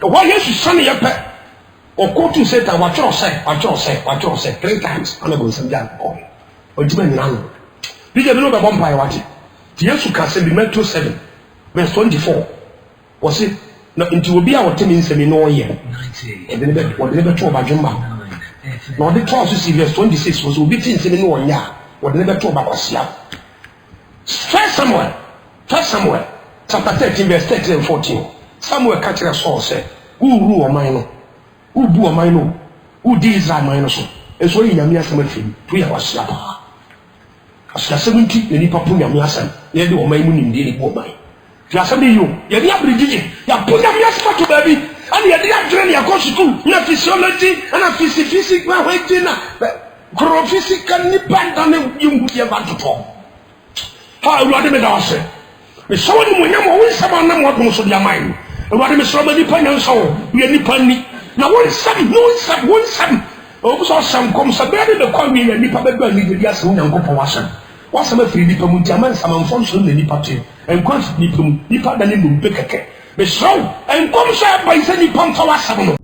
why Yesu sane yɛ pɛ ɔkɔtu Satan watwerɛ sɛ 3 times ana go nsɛm gya ɔ ɔgyima nyina no bi de bi no bɛbɔ mpaeɛ wate ti Yesu ka sɛ bi Matthew 7 verse 24 wɔse na nti obi a wɔte me nsɛm no ɔyɛ ɛde ne bɛto ɔbadwemma na ɔde to aso si verse 26 wɔse obi te nsɛm no ɔnyɛ a wɔde ne bɛto ɔbakɔsia First Samuel chapter 13 verse 13 and 14 Samuel ka kyerɛ Saul sɛ wuru ɔman no wubu ɔman no wudi Israel man no so ɛso yi Nyame asɛm afim to yɛ wasia paa asɛm nti ne nipa po Nyame asɛm ne de ɔman mu nimdie ne bu ɔman ti asɛm ne yo yɛ de abirigye ya po Nyame asɛm to baabi ani yɛ de adwene ne yakɔ sukuu na physiology ana physics ma hɔ ti na koro physical nipa da ne yɛngu yɛ ba totɔ ha awurade me da wase me sɔwɔ ne mo nyam wo nsɛm anam wɔdom so de aman awurade me sɔrɔ nipa nyansa wo yɛ nipa ni na wo nsɛm obu so asɛm kom sɛ bɛde de kɔ wi nipa bɛba ni de asɛm Nyankopɔn wasɛm wasɛm afiri nipa mu nti aman samanfo so ne nipa te enkɔ nipa mu nipa da ne no be kɛkɛ me sɔrɔ enkom sɛ ba isɛ nipa mfa wasɛm no